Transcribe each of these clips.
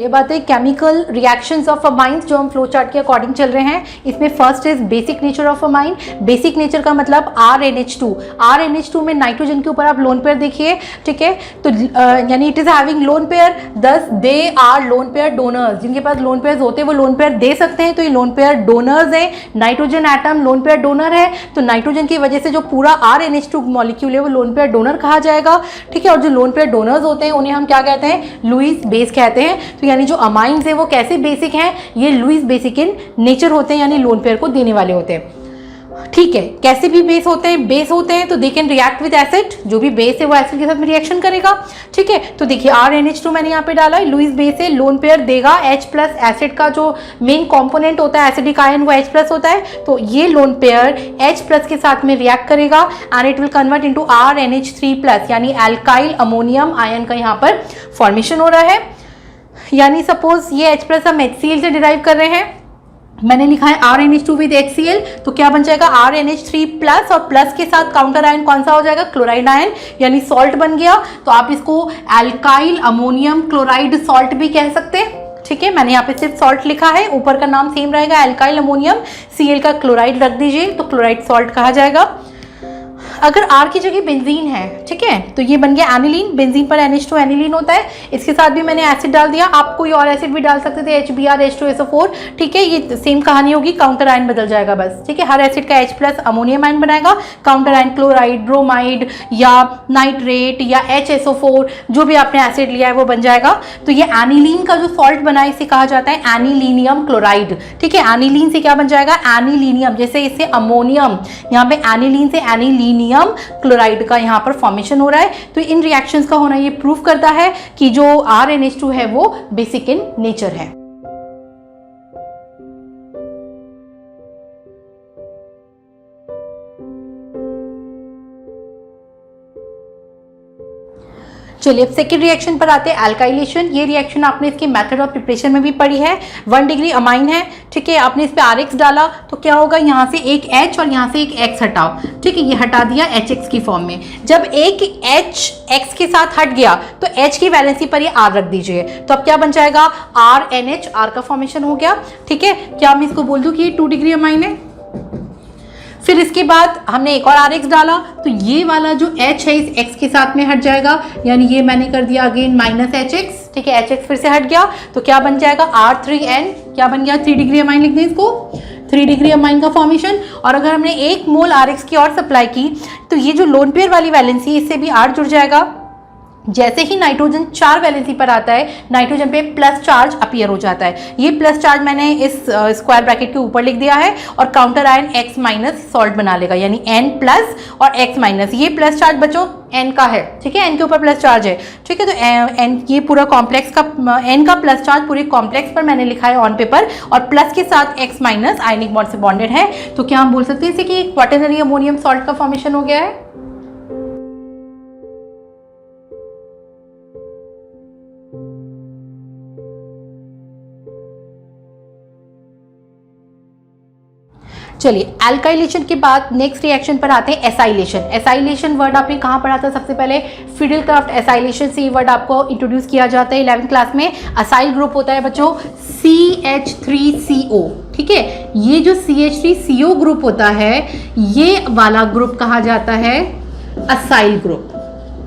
ये बातें chemical reactions of amines जो हम फ्लो चार्ट के अकॉर्डिंग चल रहे हैं, इसमें first is basic nature of amine. Basic nature का मतलब RNH2। RNH2 में नाइट्रोजन के ऊपर आप लोन पेयर देखिए, ठीक है, तो यानी it is having lone pair, thus they are lone pair donors. जिनके पास लोन पेयर होते हैं वो लोन पेयर दे सकते हैं, तो ये लोन पेयर डोनर्स है। Nitrogen atom lone pair donor है, तो नाइट्रोजन की वजह से जो पूरा RNH2 मॉलिक्यूल है वो लोन पेयर डोनर कहा जाएगा, ठीक है। और जो लोन पेयर डोनर्स होते हैं उन्हें हम क्या कहते हैं, लुईस बेस कहते हैं। तो यानी जो अमाइंस है वो कैसे बेसिक हैं, ये लुईस बेसिक इन नेचर होते हैं, यानी लोन पेयर को देने वाले होते हैं, ठीक है। कैसे भी बेस होते हैं तो they can react with acid. जो भी बेस है वो एसिड के साथ में रिएक्शन करेगा, ठीक है। तो देखिए RNH2 मैंने यहाँ पे डाला है, लुईस बेस है, लोन पेयर देगा H+। एसिड का जो मेन कंपोनेंट होता है एसिडिक आयन वो H+ होता है, तो ये लोन पेयर H+ के साथ में रिएक्ट करेगा and it will convert into RNH3+, यानी एल्काइल अमोनियम आयन का यहाँ पर फॉर्मेशन हो रहा है। यानी सपोज ये H+ हम HCl से डिराइव कर रहे हैं, मैंने लिखा है RNH2 विद HCl, तो क्या बन जाएगा RNH3+, और प्लस के साथ काउंटर आयन कौन सा हो जाएगा, क्लोराइड आयन, यानी सॉल्ट बन गया। तो आप इसको एल्काइल अमोनियम क्लोराइड सॉल्ट भी कह सकते हैं, ठीक है। मैंने यहाँ पे सिर्फ सॉल्ट लिखा है, ऊपर का नाम सेम रहेगा एल्काइल अमोनियम, Cl का क्लोराइड रख दीजिए तो क्लोराइड सॉल्ट कहा जाएगा। अगर R की जगह बेंजीन है, ठीक है, तो ये बन गया एनिलीन। बेंजीन पर NH2 एनिलीन होता है, इसके साथ भी मैंने एसिड डाल दिया। आप कोई और एसिड भी डाल सकते थे, HBr H2SO4, ठीक है। ये सेम कहानी होगी, काउंटर आयन बदल जाएगा बस, ठीक है। हर एसिड का H+ अमोनियम आयन बनाएगा, काउंटर आयन क्लोराइड, ब्रोमाइड या नाइट्रेट या HSO4, जो भी आपने एसिड लिया है वो बन जाएगा। तो ये एनिलीन का जो सॉल्ट बना है इसे कहा जाता है एनिलीनियम क्लोराइड, ठीक है। एनिलीन से क्या बन जाएगा, एनिलीनियम, जैसे इससे अमोनियम, यहाँ पे एनिलीन से एनिलीनियम क्लोराइड का यहाँ पर फॉर्मेशन हो रहा है। तो इन रिएक्शंस का होना ये प्रूव करता है कि जो RNH2 है वो बेसिक इन नेचर है। चलिए अब सेकेंड रिएक्शन पर आते हैं, अल्काइलेशन। ये रिएक्शन आपने इसके मेथड ऑफ प्रिपरेशन में भी पढ़ी है। 1 डिग्री अमाइन है, ठीक है। आपने इस पे RX डाला तो क्या होगा, यहाँ से एक H और यहाँ से एक X हटाओ, ठीक है। ये हटा दिया HX की फॉर्म में। जब एक H X के साथ हट गया तो H की वैलेंसी पर ये R रख दीजिए, तो अब क्या बन जाएगा RNH, R का फॉर्मेशन हो गया, ठीक है। क्या मैं इसको बोल दूं कि ये 2 डिग्री अमाइन है। फिर इसके बाद हमने एक और RX डाला तो ये वाला जो H है इस X के साथ में हट जाएगा, यानी ये मैंने कर दिया अगेन -HX, ठीक है। HX फिर से हट गया तो क्या बन जाएगा R3N, क्या बन गया 3 डिग्री अमाइन लिख दें इसको, 3 डिग्री अमाइन का फॉर्मेशन। और अगर हमने 1 मोल RX की और सप्लाई की तो ये जो लोन पेयर वाली वैलेंसी इससे भी R जुड़ जाएगा। जैसे ही नाइट्रोजन 4 वैलेंसी पर आता है, नाइट्रोजन पे प्लस चार्ज अपीयर हो जाता है। ये प्लस चार्ज मैंने इस स्क्वायर ब्रैकेट के ऊपर लिख दिया है, और काउंटर आयन X- सॉल्ट बना लेगा, यानी N+ और X-। ये प्लस चार्ज बच्चों N का है, ठीक है, N के ऊपर प्लस चार्ज है, ठीक है। तो N ये पूरा कॉम्प्लेक्स का N का प्लस चार्ज पूरे कॉम्प्लेक्स पर मैंने लिखा है ऑन पेपर, और प्लस के साथ X- आयनिक बॉन्ड से बॉन्डेड है। तो क्या हम बोल सकते हैं इसे कि क्वाटरनरी अमोनियम सॉल्ट का फॉर्मेशन हो गया है। चलिए अल्काइलेशन के बाद नेक्स्ट रिएक्शन पर आते हैं एसाइलेशन। एसाइलेशन वर्ड आपने कहाँ पढ़ा था, सबसे पहले फिडेलक्राफ्ट एसाइलेशन से ये वर्ड आपको इंट्रोड्यूस किया जाता है 11th क्लास में। असाइल ग्रुप होता है बच्चों CH3CO, ठीक है। ये जो CH3CO ग्रुप होता है ये वाला ग्रुप कहा जाता है असाइल ग्रुप,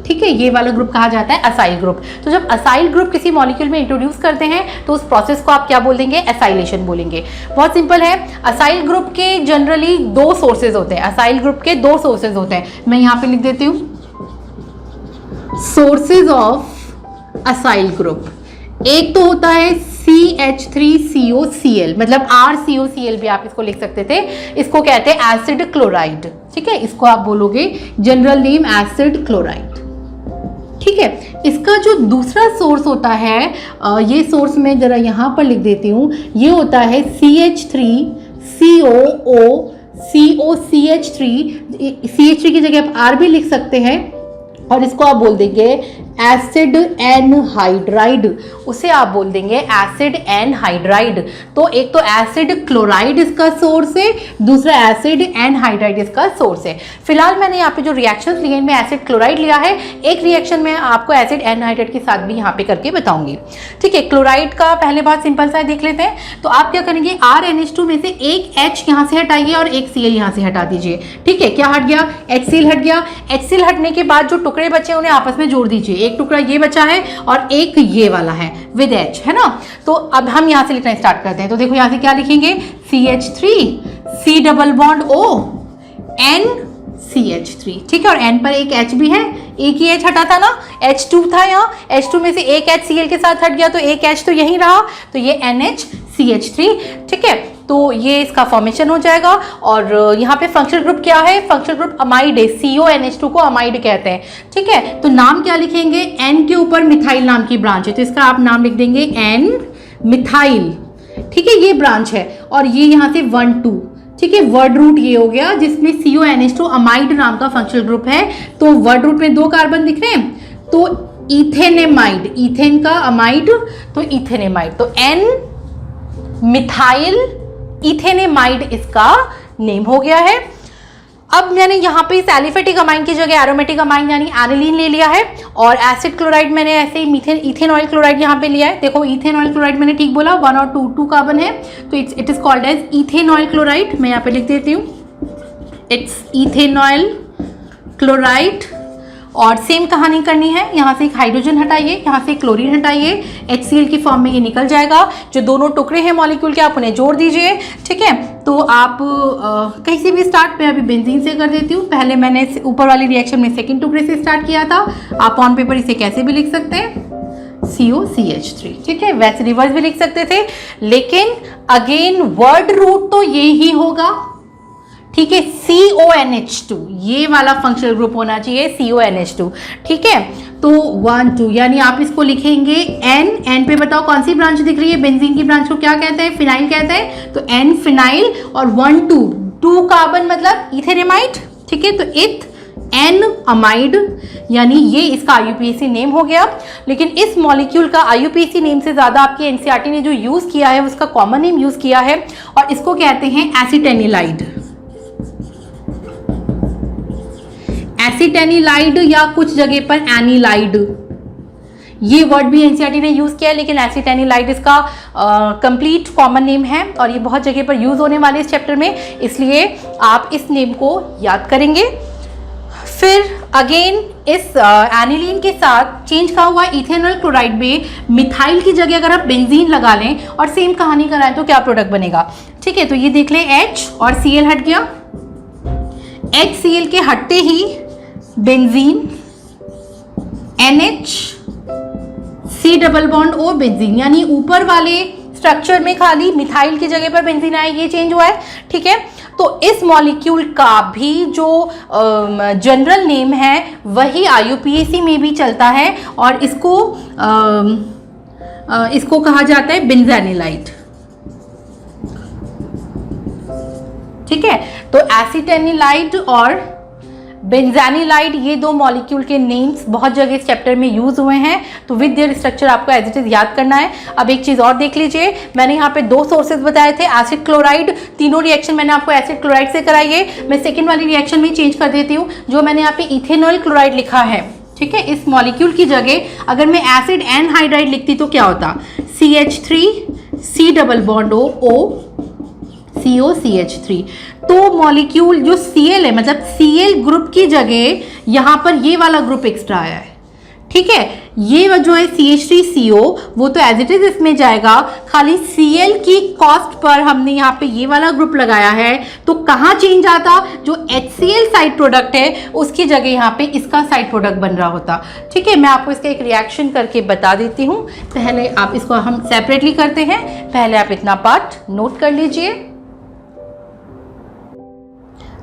ठीक है। ये वाला ग्रुप कहा जाता है असाइल ग्रुप। तो जब असाइल ग्रुप किसी मॉलिक्यूल में इंट्रोड्यूस करते हैं तो उस प्रोसेस को आप क्या बोलेंगे, एसाइलेशन बोलेंगे। बहुत सिंपल है। असाइल ग्रुप के जनरली 2 सोर्सेज होते हैं, असाइल ग्रुप के 2 सोर्सेज होते हैं। मैं यहाँ पे लिख देती हूँ सोर्सेज ऑफ असाइल ग्रुप। एक तो होता है CH3COCl, मतलब RCOCl भी आप इसको लिख सकते थे, इसको कहते हैं एसिड क्लोराइड, ठीक है। इसको आप बोलोगे जनरल नेम एसिड क्लोराइड, ठीक है। इसका जो दूसरा सोर्स होता है, ये सोर्स मैं जरा यहाँ पर लिख देती हूँ, ये होता है CH3COCH3। CH3 की जगह आप R भी लिख सकते हैं, और इसको आप बोल देंगे एसिड एनहाइड्राइड, उसे आप बोल देंगे एसिड एनहाइड्राइड। तो एक तो एसिड क्लोराइड इसका सोर्स है, दूसरा एसिड एनहाइड्राइड इसका सोर्स है। फिलहाल मैंने यहाँ पे जो रिएक्शंस लिए इनमें एसिड क्लोराइड लिया है, एक रिएक्शन में आपको एसिड एनहाइड्राइड के साथ भी यहाँ पे करके बताऊंगी। ठीक है, क्लोराइड का पहले बात सिंपल सा देख लेते हैं। तो आप क्या करेंगे, RNH2 में से एक H यहाँ से हटाइए और एक Cl यहाँ से हटा दीजिए। ठीक है, क्या हट गया, HCl हट गया। HCl हटने के बाद जो टुकड़े बचे उन्हें आपस में जोड़ दीजिए, एक टुकड़ा ये बचा है और एक ये वाला है विद H, है ना। तो अब हम यहाँ से लिखना स्टार्ट करते हैं। तो देखो यहाँ से क्या लिखेंगे, CH3 C double bond O N CH3। ठीक है, और N पर एक H भी है, एक ही H हटा था ना, H2 था यहाँ, H2 में से एक H Cl के साथ हट गया तो एक H तो यहीं रहा, तो ये NHCH3। ठीक है, तो ये इसका फॉर्मेशन हो जाएगा। और यहाँ पे फंक्शनल ग्रुप क्या है, फंक्शनल ग्रुप अमाइड है, CONH2 को अमाइड कहते हैं। ठीक है, तो नाम क्या लिखेंगे, N के ऊपर मिथाइल नाम की ब्रांच है तो इसका आप नाम लिख देंगे N मिथाइल। ठीक है, ये ब्रांच है और ये यहाँ से 1 2। ठीक है, वर्ड रूट ये हो गया जिसमें CONH2 अमाइड नाम का फंक्शनल ग्रुप है। तो वर्ड रूट में 2 कार्बन दिख रहे हैं, तो इथेनेमाइड, इथेन का अमाइड तो इथेनेमाइड, तो N मिथाइल इथेनेमाइड इसका नेम हो गया है। अब मैंने यहाँ पे इस एलिफेटिक अमाइन की जगह एरोमेटिक अमाइन यानी एनिलीन ले लिया है, और एसिड क्लोराइड मैंने ऐसे ही इथेनॉइल क्लोराइड यहाँ पे लिया है। देखो इथेनॉइल क्लोराइड मैंने ठीक बोला, 1 और 2 कार्बन है तो it is called as ethanoyl chloride. मैं यहाँ पे लिख देती हूँ, इट्स इथेनॉइल क्लोराइड। और सेम कहानी करनी है, यहाँ से एक हाइड्रोजन हटाइए, यहाँ से क्लोरीन हटाइए, HCl की फॉर्म में ये निकल जाएगा। जो दोनों टुकड़े हैं मॉलिक्यूल के आप उन्हें जोड़ दीजिए। ठीक है, तो आप कहीं से भी स्टार्ट, मैं अभी बेंजीन से कर देती हूँ। पहले मैंने ऊपर वाली रिएक्शन में सेकेंड टुकड़े से स्टार्ट किया था, आप ऑन पेपर इसे कैसे भी लिख सकते हैं, COCH3। ठीक है, वैसे रिवर्स भी लिख सकते थे, लेकिन अगेन वर्ड रूट तो ये ही होगा। ठीक है, CONH2 ये वाला फंक्शनल ग्रुप होना चाहिए, CONH2। ठीक है, तो 1 2 यानी आप इसको लिखेंगे N पे बताओ कौन सी ब्रांच दिख रही है, बेंजीन की ब्रांच को क्या कहते हैं, फिनाइल कहते हैं, तो N फिनाइल। और 1 2 कार्बन मतलब इथेनेमाइड। ठीक है, तो इथ N अमाइड, यानी ये इसका IUPAC नेम हो गया। लेकिन इस मॉलिक्यूल का IUPAC नेम से ज़्यादा आपके NCERT ने जो यूज़ किया है उसका कॉमन नेम यूज़ किया है, और इसको कहते हैं एसिटेनिलाइड। एसिटेनिलाइड या कुछ जगह पर एनिलाइड, ये वर्ड भी एनसीईआरटी ने यूज़ किया है, लेकिन एसिटेनिलाइड इसका कंप्लीट कॉमन नेम है और ये बहुत जगह पर यूज़ होने वाले इस चैप्टर में, इसलिए आप इस नेम को याद करेंगे। फिर अगेन इस एनिलीन के साथ चेंज का हुआ इथेनॉल क्लोराइड में मिथाइल की जगह अगर आप बेंजीन लगा लें और सेम कहानी कराएं तो क्या प्रोडक्ट बनेगा। ठीक है, तो ये देख लें H और Cl हट गया, HCl के हटते ही benzene NH C double bond O benzene, यानी ऊपर वाले स्ट्रक्चर में खाली मिथाइल की जगह पर बेंजीन आया, ये चेंज हुआ है। ठीक है, तो इस मॉलिक्यूल का भी जो जनरल नेम है वही IUPAC में भी चलता है और इसको कहा जाता है बेंजानिलाइड। ठीक है, तो एसिटेनिलाइड और बेंजानिलाइड ये 2 मॉलिक्यूल के नेम्स बहुत जगह इस चैप्टर में यूज हुए हैं, तो विद देयर स्ट्रक्चर आपको एज इट इज याद करना है। अब एक चीज़ और देख लीजिए, मैंने यहाँ पे 2 सोर्सेज बताए थे, एसिड क्लोराइड, तीनों रिएक्शन मैंने आपको एसिड क्लोराइड से कराई है। मैं सेकेंड वाली रिएक्शन में चेंज कर देती हूँ, जो मैंने यहाँ पे इथेनॉल क्लोराइड लिखा है। ठीक है, इस मॉलिक्यूल की जगह अगर मैं एसिड एनहाइड्राइड लिखती तो क्या होता, CH3 C double bond O COCH3। तो मॉलिक्यूल जो Cl है, मतलब Cl ग्रुप की जगह यहाँ पर ये वाला ग्रुप एक्स्ट्रा आया है। ठीक है, ये जो है CH3CO वो तो एज इट इज इसमें जाएगा, खाली Cl की कॉस्ट पर हमने यहाँ पे ये वाला ग्रुप लगाया है, तो कहाँ चेंज आता, जो HCl साइड प्रोडक्ट है उसकी जगह यहाँ पे इसका साइड प्रोडक्ट बन रहा होता। ठीक है, मैं आपको इसका एक रिएक्शन करके बता देती हूँ। पहले आप इसको हम सेपरेटली करते हैं, पहले आप इतना पार्ट नोट कर लीजिए।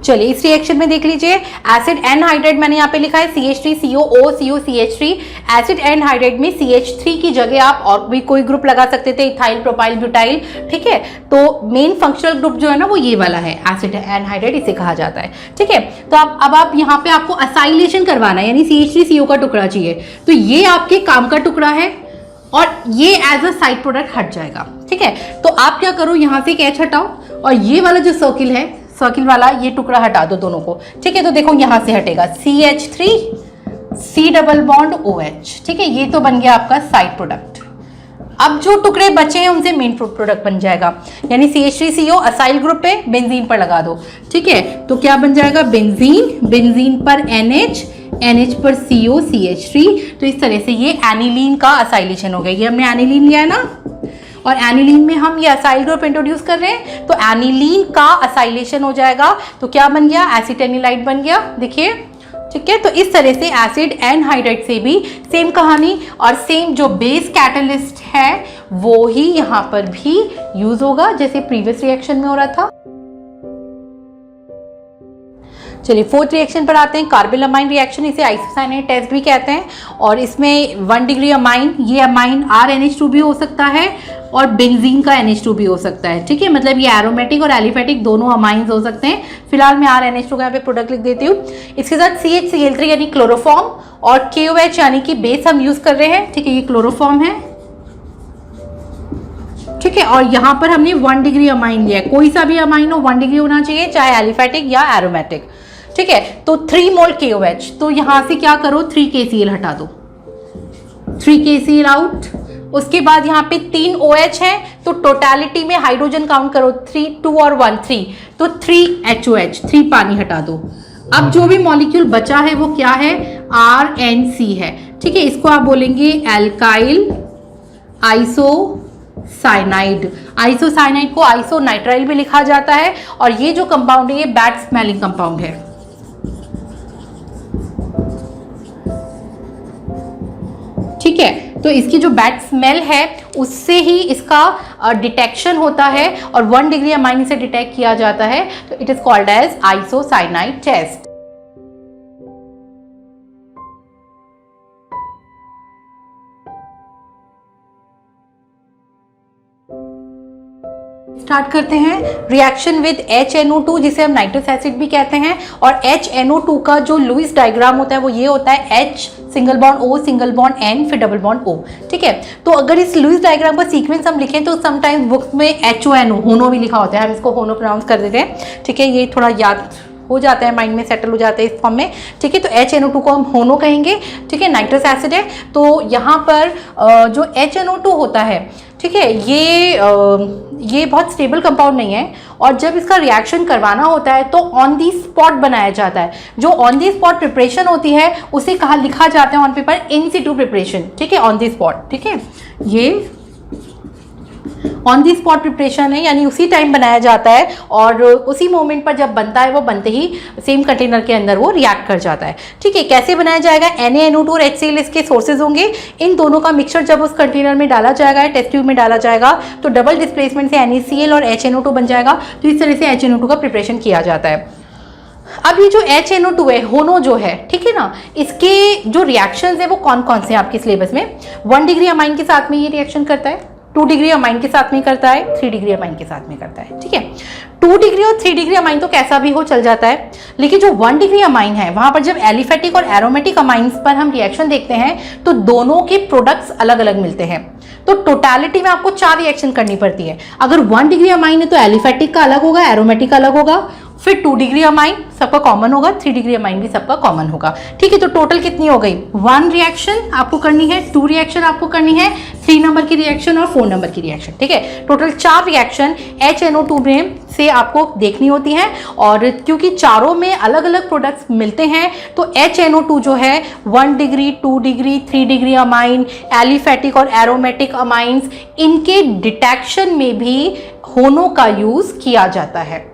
चलिए इस रिएक्शन में देख लीजिए, एसिड एनहाइड्राइड मैंने यहाँ पे लिखा है CH3COO COCH3। एसिड एनहाइड्राइड में CH3 की जगह आप और भी कोई ग्रुप लगा सकते थे, इथाइल प्रोपाइल ब्यूटाइल, ठीक है। तो मेन फंक्शनल ग्रुप जो है ना वो ये वाला है, एसिड एनहाइड्राइड इसे कहा जाता है, ठीक है। तो अब आप यहाँ पे आपको असाइलेशन करवाना है, यानी CH3CO का टुकड़ा चाहिए, तो ये आपके काम का टुकड़ा है और ये एज अ साइड प्रोडक्ट हट जाएगा, ठीक है। तो आप क्या करो, यहाँ से एक H हटाओ और ये वाला जो सर्किल है, सर्किल वाला ये टुकड़ा हटा दो दोनों को, ठीक है। तो देखो यहाँ से हटेगा CH3 C double bond OH, ठीक है। ये तो बन गया आपका साइड प्रोडक्ट। अब जो टुकड़े बचे हैं उनसे मेन प्रोडक्ट बन जाएगा, यानी CH3CO असाइल ग्रुप पे बेंजीन पर लगा दो, ठीक है। तो क्या बन जाएगा, बेंजीन, बेंजीन पर NH, NH पर CO CH3। तो इस तरह से ये एनिलीन का असाइलेशन हो गया। ये हमने एनिलीन लिया है ना, और एनिलीन में हम ये असाइल ग्रुप इंट्रोड्यूस कर रहे हैं, तो एनिलीन का असाइलेशन हो जाएगा। तो क्या बन गया, एसिटेनिलाइड बन गया, देखिए, ठीक है। तो इस तरह से एसिड एनहाइड्राइड से भी सेम कहानी, और सेम जो बेस कैटलिस्ट है वो ही यहाँ पर भी यूज होगा जैसे प्रीवियस रिएक्शन में हो रहा था। चलिए फोर्थ रिएक्शन पर आते हैं, कार्बिलअमाइन रिएक्शन, इसे आइसोसाइनेट टेस्ट भी कहते हैं। और इसमें 1 डिग्री अमाइन, ये अमाइन RNH2 भी हो सकता है और बेंजीन का NH2 भी हो सकता है, ठीक है। मतलब ये एरोमेटिक और एलिफेटिक दोनों अमाइंस हो सकते हैं। फिलहाल मैं RNH2 का यहाँ पे प्रोडक्ट लिख देती हूँ। इसके साथ CHCl3 यानी क्लोरोफॉर्म और KOH यानी कि बेस हम यूज कर रहे हैं, ठीक है। ये क्लोरोफॉर्म है, ठीक है। और यहाँ पर हमने 1 डिग्री अमाइन लिया है, कोई सा भी अमाइन हो 1 डिग्री होना चाहिए, चाहे एलिफेटिक या एरोमेटिक, ठीक है। तो 3 मोल KOH, तो यहां से क्या करो, 3 KCl हटा दो, 3 KCl आउट। उसके बाद यहाँ पे 3 OH है, तो टोटलिटी में हाइड्रोजन काउंट करो, 3 2 और 1 3, तो 3 HOH, 3 पानी हटा दो। अब जो भी मॉलिक्यूल बचा है वो क्या है, RNC है, ठीक है। इसको आप बोलेंगे एल्काइल आइसोसाइनाइड। आइसोसाइनाइड को आइसोनाइट्राइल भी लिखा जाता है। और ये जो कंपाउंड है ये बैड स्मेलिंग कंपाउंड है, ठीक है। तो इसकी जो बैड स्मेल है उससे ही इसका डिटेक्शन होता है और 1 डिग्री अमाइन से डिटेक्ट किया जाता है, तो it is called as isocyanide test. Start करते हैं रिएक्शन विद HNO2, जिसे हम नाइट्रस एसिड भी कहते हैं। और HNO2 का जो लुईस डायग्राम होता है वो ये होता है, H single bond O single bond N फिर डबल बॉन्ड O, ठीक है। तो अगर इस लुईस डायग्राम का सीक्वेंस हम लिखें तो समटाइम्स बुक्स में HONO होनो भी लिखा होता है, हम इसको होनो प्रोनाउंस कर देते हैं, ठीक है। ये थोड़ा याद हो जाता है, माइंड में सेटल हो जाता है इस फॉर्म में, ठीक है। तो HNO2 को हम होनो कहेंगे, ठीक है, नाइट्रस एसिड है। तो यहाँ पर जो HNO2 होता है, ठीक है, ये बहुत स्टेबल कंपाउंड नहीं है, और जब इसका रिएक्शन करवाना होता है तो ऑन दी स्पॉट बनाया जाता है। जो ऑन दी स्पॉट प्रिपरेशन होती है उसे कहा लिखा जाता है on paper in Situ preparation, ठीक है, ऑन दी स्पॉट, ठीक है। ये ऑन दी स्पॉट प्रिपरेशन है, यानी उसी टाइम बनाया जाता है और उसी मोमेंट पर जब बनता है वो बनते ही सेम कंटेनर के अंदर वो रिएक्ट कर जाता है, ठीक है। कैसे बनाया जाएगा, NaNO2 और HCl इसके सोर्सेज होंगे। इन दोनों का मिक्सचर जब उस कंटेनर में डाला जाएगा, टेस्ट ट्यूब में डाला जाएगा, तो डबल डिस्प्लेसमेंट से NaCl और HNO2 बन जाएगा। तो इस तरह से HNO2 का प्रिपरेशन किया जाता है। अब ये जो HNO2 है, होनो जो है, ठीक है ना, इसके जो रिएक्शंस है वो कौन कौन से हैं आपके सिलेबस में। 1 डिग्री अमाइन के साथ में ये रिएक्शन करता है, 2 डिग्री अमाइन के साथ में करता है, 3 डिग्री अमाइन के साथ में करता है, ठीक है। 2 डिग्री और 3 डिग्री अमाइन तो कैसा भी हो चल जाता है, लेकिन जो 1 डिग्री अमाइन है वहां पर जब एलिफेटिक और एरोमेटिक अमाइंस पर हम रिएक्शन देखते हैं तो दोनों के प्रोडक्ट्स अलग अलग मिलते हैं। तो टोटलिटी में आपको 4 रिएक्शन करनी पड़ती है। अगर 1 डिग्री अमाइन है तो एलिफेटिक का अलग होगा, एरोमेटिक का अलग होगा, फिर 2 डिग्री अमाइन सबका कॉमन होगा, 3 डिग्री अमाइन भी सबका कॉमन होगा, ठीक है। तो टोटल कितनी हो गई, 1 रिएक्शन आपको करनी है, 2 रिएक्शन आपको करनी है, 3 नंबर की रिएक्शन और 4 नंबर की रिएक्शन, ठीक है। टोटल 4 रिएक्शन HNO2 में से आपको देखनी होती है। और क्योंकि चारों में अलग अलग प्रोडक्ट्स मिलते हैं तो HNO2 जो है 1 degree, 2 degree, 3 degree amine, aliphatic और एरोमेटिक अमाइंस, इनके डिटेक्शन में भी होनो का यूज किया जाता है।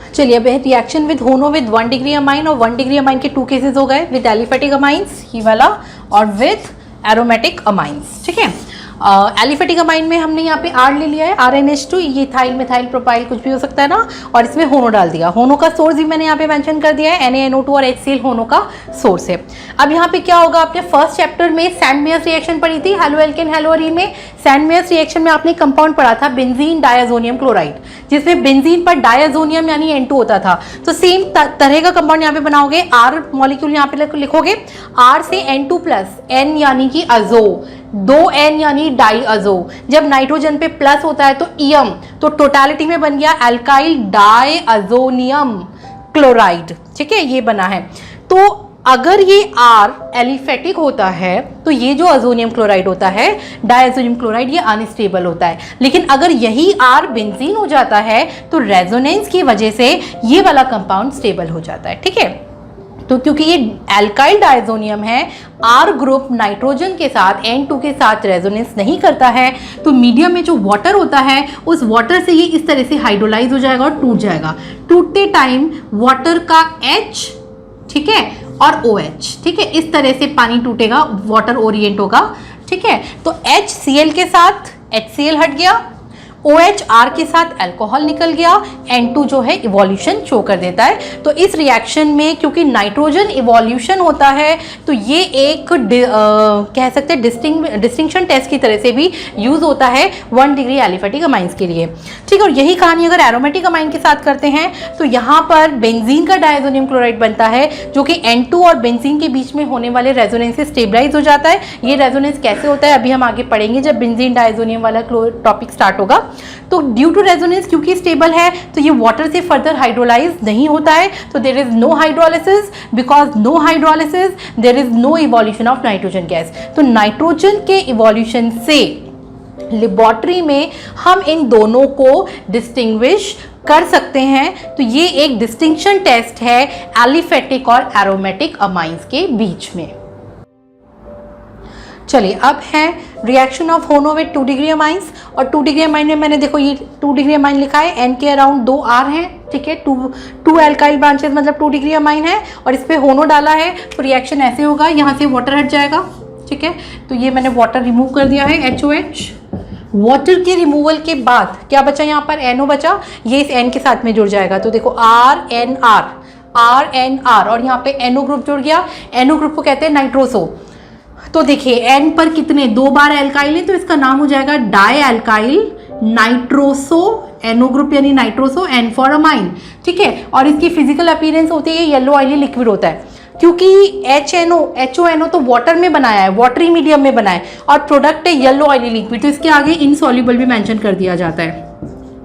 चलिए अब रिएक्शन विद होनो विद 1 डिग्री अमाइन, और 1 डिग्री अमाइन के 2 केसेस हो गए, विद एलिफेटिक अमाइंस ये वाला और विद एरोमेटिक अमाइंस, ठीक है। एलिफेटिक अमाइन में हमने यहाँ पे R ले लिया है, RNH2, ये इथाइल मिथाइल प्रोपाइल कुछ भी हो सकता है ना, और इसमें होनो डाल दिया। होनो का सोर्स भी मैंने यहाँ पे मेंशन कर दिया है, NaNO2 और HCl होनो का सोर्स है। अब यहाँ पे क्या होगा, आपने फर्स्ट चैप्टर में सैंड-मेयर्स रिएक्शन पढ़ी थी, हेलो एल्केन हेलो एरीन में। सैंड-मेयर्स रिएक्शन में आपने कंपाउंड पढ़ा था बेंजीन डायazonium क्लोराइड, जिसमें बेंजीन पर डायazonium यानी N2 होता था। तो सेम तरह का कंपाउंड यहाँ पे बनाओगे, R मॉलिक्यूल यहाँ पे लिखोगे, R से N2 प्लस, N यानी कि अजो, 2N यानी डाईअजो। जब नाइट्रोजन पे प्लस होता है तो ईएम, तो टोटलिटी में बन गया एल्काइल डायazonium क्लोराइड। ठीक है, ये बना है। तो अगर ये R एलिफेटिक होता है तो ये जो अजोनियम क्लोराइड होता है, डायazonium क्लोराइड, ये अनस्टेबल होता है। लेकिन अगर यही R बेंजीन हो जाता है तो रेजोनेंस की वजह से ये वाला कंपाउंड स्टेबल हो जाता है। ठीक है, तो क्योंकि ये एल्काइल डायazonium है, R ग्रुप नाइट्रोजन के साथ N2 के साथ रेजोनेंस नहीं करता है, तो मीडियम में जो वाटर होता है उस वाटर से ये इस तरह से हाइड्रोलाइज हो जाएगा और टूट जाएगा। टूटते टाइम वाटर का H, ठीक है, और OH, ठीक है, इस तरह से पानी टूटेगा, वाटर ओरिएंट होगा। ठीक है, तो HCl के साथ HCl हट गया, OH R के साथ अल्कोहल निकल गया, N2 जो है इवोल्यूशन शो कर देता है। तो इस रिएक्शन में क्योंकि नाइट्रोजन इवोल्यूशन होता है तो ये एक कह सकते हैं डिस्टिंक्शन टेस्ट की तरह से भी यूज होता है 1 डिग्री एलिफेटिक अमाइंस के लिए। ठीक है, और यही कहानी अगर एरोमेटिक अमाइन के साथ करते हैं तो यहाँ पर बेंजीन का डायazonium क्लोराइड बनता है, जो कि N2 और बेंजीन के बीच में होने वाले रेजोनेंस से स्टेबलाइज हो जाता है। ये रेजोनेंस कैसे होता है अभी हम आगे पढ़ेंगे जब बेंजीन डायazonium वाला टॉपिक स्टार्ट होगा। तो ड्यू टू रेजोनेंस क्योंकि स्टेबल है तो ये वाटर से फर्दर हाइड्रोलाइज नहीं होता है, तो there is no hydrolysis, because no hydrolysis there is no evolution of nitrogen gas. तो नाइट्रोजन के इवोल्यूशन से लेबोरेटरी में हम इन दोनों को डिस्टिंग्विश कर सकते हैं। तो ये एक डिस्टिंक्शन टेस्ट है एलिफेटिक और एरोमेटिक अमाइंस के बीच में। चलिए, अब है रिएक्शन ऑफ होनो विद 2 डिग्री अमाइंस, और 2 डिग्री अमाइन में मैंने देखो ये 2 डिग्री अमाइन लिखा है, N के अराउंड 2 R हैं। ठीक है, 2 एल्काइल ब्रांचेस मतलब 2 डिग्री अमाइन है, और इस पे होनो डाला है तो रिएक्शन ऐसे होगा, यहाँ से वाटर हट जाएगा। ठीक है, तो ये मैंने वाटर रिमूव कर दिया है, HOH। वाटर के रिमूवल के बाद क्या बचा, यहाँ पर NO बचा, ये इस N के साथ में जुड़ जाएगा। तो देखो RNR, RNR, और यहाँ पे NO ग्रुप जुड़ गया। NO ग्रुप को कहते हैं नाइट्रोसो। तो देखिए N पर कितने, 2 बार एल्काइल है, तो इसका नाम हो जाएगा dialkyl nitroso, NO group यानी नाइट्रोसो, N फॉर अमाइन। ठीक है, और इसकी फिजिकल अपीयरेंस होती है, ये येलो ऑयली लिक्विड होता है, क्योंकि HNO तो वाटर में बनाया है, वाटरी मीडियम में बनाया है, और प्रोडक्ट है येलो ऑयली लिक्विड, तो इसके आगे इनसॉल्युबल भी मेंशन कर दिया जाता है।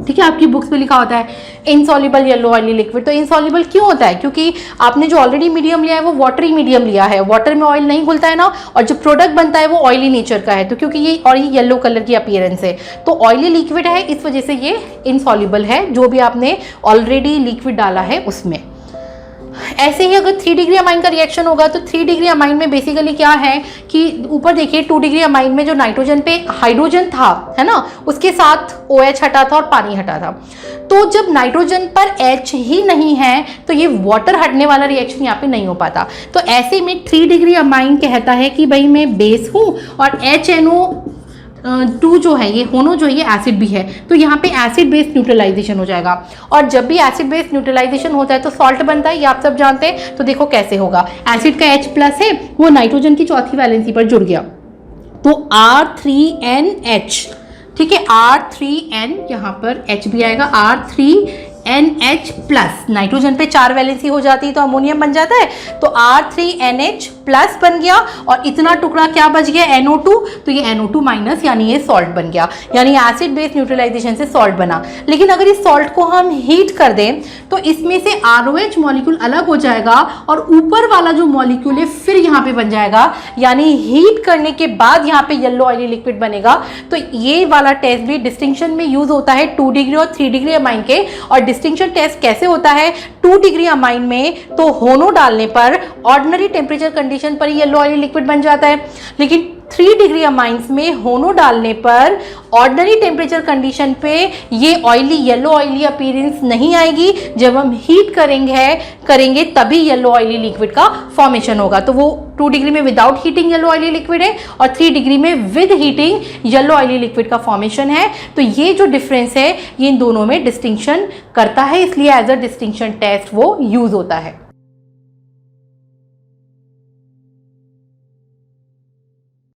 ठीक है, आपकी बुक्स में लिखा होता है इनसॉल्युबल येलो ऑयली लिक्विड। तो इनसॉल्युबल क्यों होता है, क्योंकि आपने जो ऑलरेडी मीडियम लिया है वो वाटरी मीडियम लिया है, वाटर में ऑयल नहीं घुलता है ना, और जो प्रोडक्ट बनता है वो ऑयली नेचर का है, तो क्योंकि ये और ये येलो कलर की अपीयरेंस है, तो ऑयली लिक्विड है, इस वजह से ये इनसॉल्युबल है, जो भी आपने ऑलरेडी लिक्विड डाला है उसमें। ऐसे ही अगर 3 डिग्री अमाइन का रिएक्शन होगा तो 3 डिग्री अमाइन में बेसिकली क्या है कि ऊपर देखिए 2 डिग्री अमाइन में जो नाइट्रोजन पे हाइड्रोजन था, है ना, उसके साथ OH हटा था और पानी हटा था। तो जब नाइट्रोजन पर H ही नहीं है तो ये वाटर हटने वाला रिएक्शन यहाँ पे नहीं हो पाता। तो ऐसे में 3 डिग्री अमाइन कहता है कि भाई मैं बेस हूँ और HNO2 जो है, ये होनो जो है ये एसिड भी है, तो यहाँ पे एसिड बेस न्यूट्रलाइजेशन हो जाएगा। और जब भी एसिड बेस न्यूट्रलाइजेशन होता है तो सॉल्ट बनता है, ये आप सब जानते हैं। तो देखो कैसे होगा, एसिड का H प्लस है, वो नाइट्रोजन की चौथी वैलेंसी पर जुड़ गया, तो R3NH। ठीक है, R3N, यहाँ पर H भी आएगा, R3NH प्लस, नाइट्रोजन पे 4 वैलेंसी हो जाती है तो अमोनियम बन जाता है, तो R3NH प्लस बन गया, और इतना टुकड़ा क्या बच गया, NO2, तो ये NO2 माइनस यानी ये सॉल्ट बन गया, यानी एसिड बेस न्यूट्रलाइजेशन से सॉल्ट बना। लेकिन अगर इस सॉल्ट को हम हीट कर दें तो इसमें से ROH मॉलिक्यूल अलग हो जाएगा और ऊपर वाला जो मॉलिक्यूल है फिर यहाँ पे बन जाएगा, यानी हीट करने के बाद यहाँ पे येलो ऑयली लिक्विड बनेगा। तो ये वाला टेस्ट भी डिस्टिंक्शन में यूज होता है 2 डिग्री और 3 डिग्री अमाइन के। और डिस्टिंक्शन टेस्ट कैसे होता है, 2 डिग्री अमाइन में तो होनो डालने पर ऑर्डिनरी टेम्परेचर कंडीशन पर येलो ऑयली लिक्विड बन जाता है, लेकिन 3 डिग्री अमाइंस में होनो डालने पर ऑर्डिनरी टेम्परेचर कंडीशन पे ये ऑयली येलो ऑयली अपीयरेंस नहीं आएगी। जब हम हीट करेंगे तभी येलो ऑयली लिक्विड का फॉर्मेशन होगा। तो वो 2 डिग्री में without heating yellow oily liquid है और 3 डिग्री में with heating yellow oily liquid का फॉर्मेशन है। तो ये जो डिफरेंस है ये इन दोनों में डिस्टिंक्शन करता है, इसलिए एज अ डिस्टिंक्शन टेस्ट वो यूज होता है।